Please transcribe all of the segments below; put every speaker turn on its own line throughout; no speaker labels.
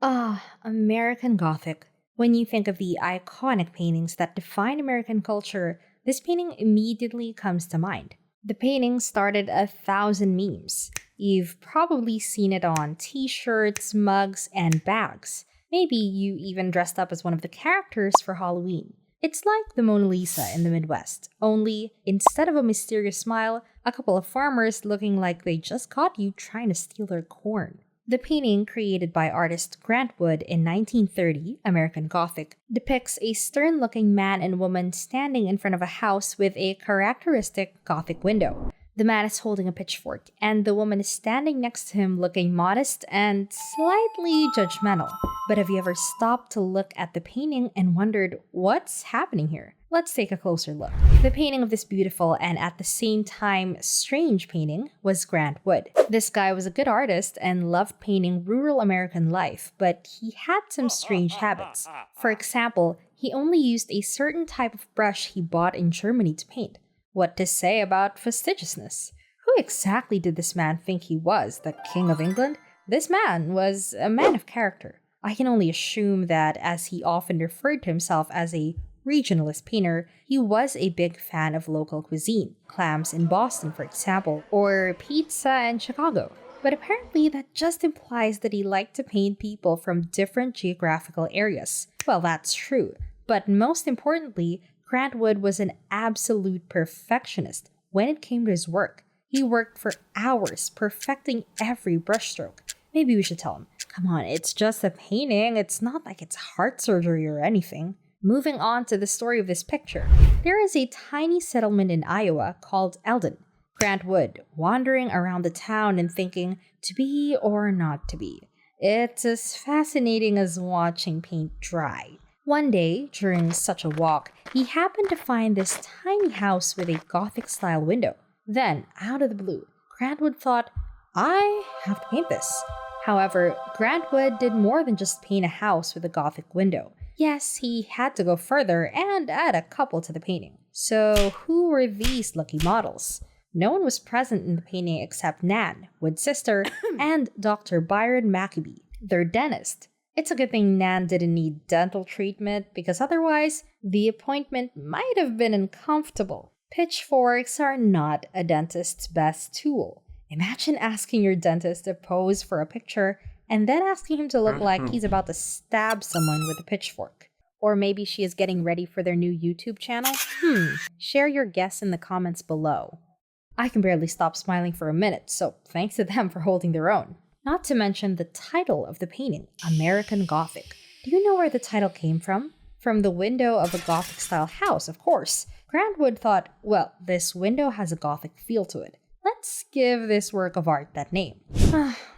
American Gothic. When you think of the iconic paintings that define American culture, this painting immediately comes to mind. The painting started 1,000 memes. You've probably seen it on t shirts, mugs, and bags. Maybe you even dressed up as one of the characters for Halloween. It's like the Mona Lisa in the Midwest, only instead of a mysterious smile, a couple of farmers looking like they just caught you trying to steal their corn. The painting, created by artist Grant Wood in 1930, American Gothic, depicts a stern looking man and woman standing in front of a house with a characteristic Gothic window. The man is holding a pitchfork, and the woman is standing next to him looking modest and slightly judgmental. But have you ever stopped to look at the painting and wondered what's happening here? Let's take a closer look. The painting of this beautiful and at the same time strange painting was Grant Wood. This guy was a good artist and loved painting rural American life, but he had some strange habits. For example, he only used a certain type of brush he bought in Germany to paint. What to say about fastidiousness? Who exactly did this man think he was, the King of England? This man was a man of character. I can only assume that, as he often referred to himself as a regionalist painter, he was a big fan of local cuisine, clams in Boston, for example, or pizza in Chicago. But apparently, that just implies that he liked to paint people from different geographical areas. Well, that's true. But most importantly, Grant Wood was an absolute perfectionist when it came to his work. He worked for hours, perfecting every brushstroke. Maybe we should tell him, come on, it's just a painting. It's not like it's heart surgery or anything. Moving on to the story of this picture. There is a tiny settlement in Iowa called Eldon. Grant Wood, wandering around the town and thinking, to be or not to be. It's as fascinating as watching paint dry. One day, during such a walk, he happened to find this tiny house with a Gothic-style window. Then, out of the blue, Grant Wood thought, I have to paint this. However, Grant Wood did more than just paint a house with a Gothic window. Yes, he had to go further and add a couple to the painting. So, who were these lucky models? No one was present in the painting except Nan, Wood's sister, and Dr. Byron Maccabee, their dentist. It's a good thing Nan didn't need dental treatment because otherwise, the appointment might have been uncomfortable. Pitchforks are not a dentist's best tool. Imagine asking your dentist to pose for a picture and then asking him to look like he's about to stab someone with a pitchfork. Or maybe she is getting ready for their new YouTube channel? Share your guess in the comments below. I can barely stop smiling for a minute, so thanks to them for holding their own. Not to mention the title of the painting, American Gothic. Do you know where the title came from? From the window of a Gothic-style house, of course. Grant Wood thought, well, this window has a Gothic feel to it. Let's give this work of art that name.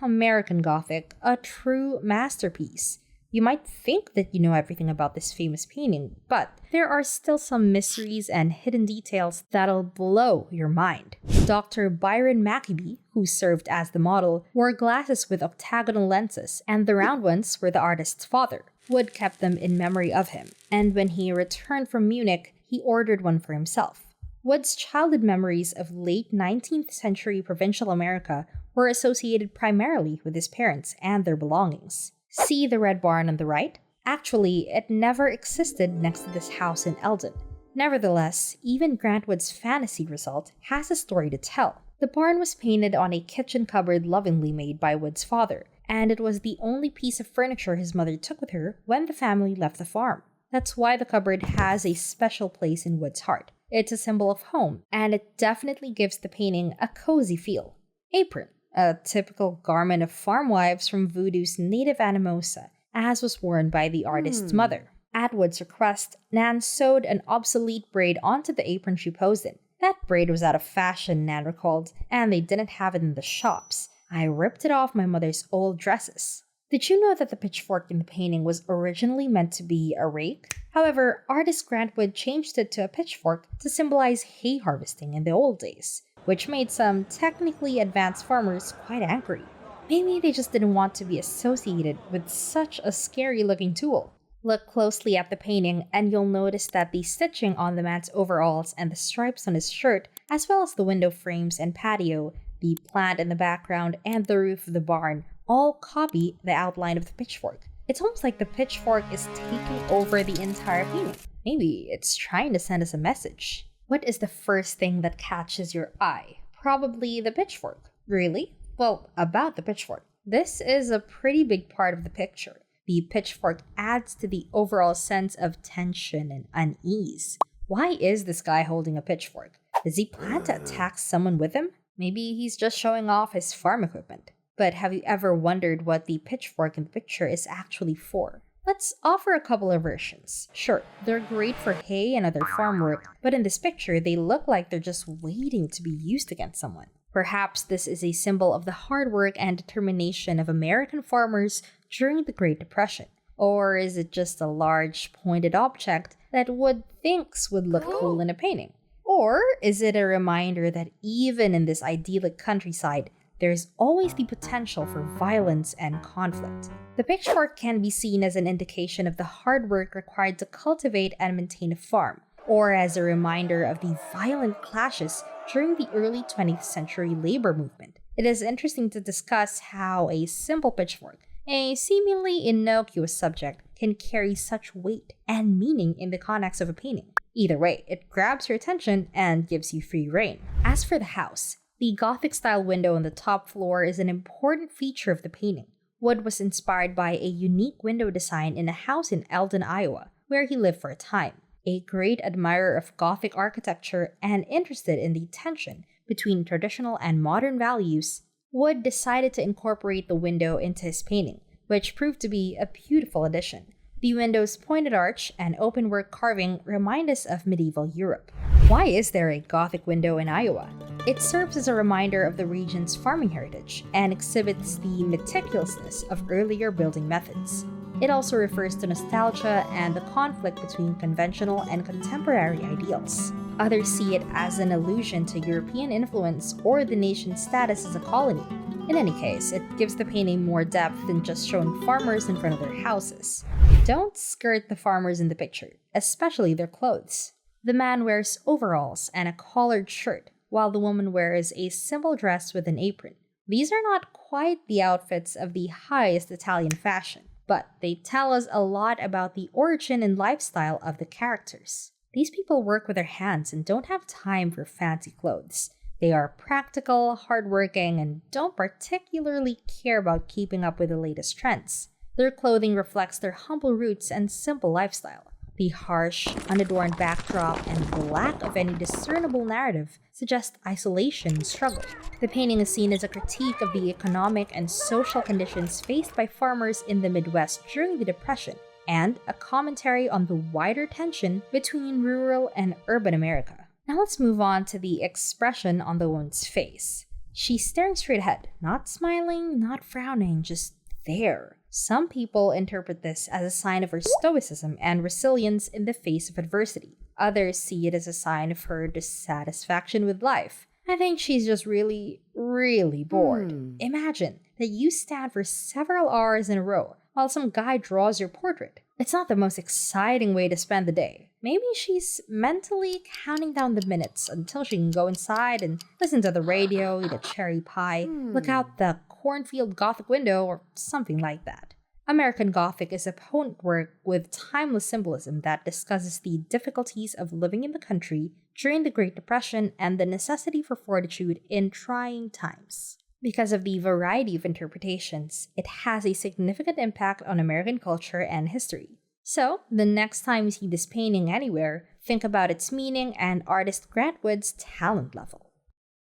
American Gothic, a true masterpiece. You might think that you know everything about this famous painting, but there are still some mysteries and hidden details that'll blow your mind. Dr. Byron Maccabee, who served as the model, wore glasses with octagonal lenses, and the round ones were the artist's father. Wood kept them in memory of him, and when he returned from Munich, he ordered one for himself. Wood's childhood memories of late 19th century provincial America were associated primarily with his parents and their belongings. See the red barn on the right? Actually, it never existed next to this house in Eldon. Nevertheless, even Grant Wood's fantasy result has a story to tell. The barn was painted on a kitchen cupboard lovingly made by Wood's father, and it was the only piece of furniture his mother took with her when the family left the farm. That's why the cupboard has a special place in Wood's heart. It's a symbol of home, and it definitely gives the painting a cozy feel. Apron, a typical garment of farm wives from Voodoo's native Anamosa, as was worn by the artist's mother. At Wood's request, Nan sewed an obsolete braid onto the apron she posed in. That braid was out of fashion, Nan recalled, and they didn't have it in the shops. I ripped it off my mother's old dresses. Did you know that the pitchfork in the painting was originally meant to be a rake? However, artist Grant Wood changed it to a pitchfork to symbolize hay harvesting in the old days, which made some technically advanced farmers quite angry. Maybe they just didn't want to be associated with such a scary-looking tool. Look closely at the painting and you'll notice that the stitching on the man's overalls and the stripes on his shirt, as well as the window frames and patio, the plant in the background, and the roof of the barn, all copy the outline of the pitchfork. It's almost like the pitchfork is taking over the entire painting. Maybe it's trying to send us a message. What is the first thing that catches your eye? Probably the pitchfork. Really? Well, about the pitchfork. This is a pretty big part of the picture. The pitchfork adds to the overall sense of tension and unease. Why is this guy holding a pitchfork? Does he plan to attack someone with him? Maybe he's just showing off his farm equipment. But have you ever wondered what the pitchfork in the picture is actually for? Let's offer a couple of versions. Sure, they're great for hay and other farm work, but in this picture, they look like they're just waiting to be used against someone. Perhaps this is a symbol of the hard work and determination of American farmers during the Great Depression. Or is it just a large, pointed object that Wood thinks would look cool in a painting? Or is it a reminder that even in this idyllic countryside, there's always the potential for violence and conflict? The pitchfork can be seen as an indication of the hard work required to cultivate and maintain a farm, or as a reminder of the violent clashes during the early 20th century labor movement. It is interesting to discuss how a simple pitchfork, a seemingly innocuous subject, can carry such weight and meaning in the context of a painting. Either way, it grabs your attention and gives you free rein. As for the house, the Gothic-style window on the top floor is an important feature of the painting. Wood was inspired by a unique window design in a house in Eldon, Iowa, where he lived for a time. A great admirer of Gothic architecture and interested in the tension between traditional and modern values, Wood decided to incorporate the window into his painting, which proved to be a beautiful addition. The window's pointed arch and openwork carving remind us of medieval Europe. Why is there a Gothic window in Iowa? It serves as a reminder of the region's farming heritage and exhibits the meticulousness of earlier building methods. It also refers to nostalgia and the conflict between conventional and contemporary ideals. Others see it as an allusion to European influence or the nation's status as a colony. In any case, it gives the painting more depth than just showing farmers in front of their houses. Don't skirt the farmers in the picture, especially their clothes. The man wears overalls and a collared shirt, while the woman wears a simple dress with an apron. These are not quite the outfits of the highest Italian fashion, but they tell us a lot about the origin and lifestyle of the characters. These people work with their hands and don't have time for fancy clothes. They are practical, hardworking, and don't particularly care about keeping up with the latest trends. Their clothing reflects their humble roots and simple lifestyle. The harsh, unadorned backdrop and the lack of any discernible narrative suggest isolation and struggle. The painting is seen as a critique of the economic and social conditions faced by farmers in the Midwest during the Depression, and a commentary on the wider tension between rural and urban America. Now let's move on to the expression on the woman's face. She's staring straight ahead, not smiling, not frowning, just there. Some people interpret this as a sign of her stoicism and resilience in the face of adversity. Others see it as a sign of her dissatisfaction with life. I think she's just really bored. Imagine that you stand for several hours in a row while some guy draws your portrait. It's not the most exciting way to spend the day. Maybe she's mentally counting down the minutes until she can go inside and listen to the radio, eat a cherry pie, look out the cornfield Gothic window, or something like that. American Gothic is a potent work with timeless symbolism that discusses the difficulties of living in the country during the Great Depression and the necessity for fortitude in trying times. Because of the variety of interpretations, it has a significant impact on American culture and history. So, the next time you see this painting anywhere, think about its meaning and artist Grant Wood's talent level.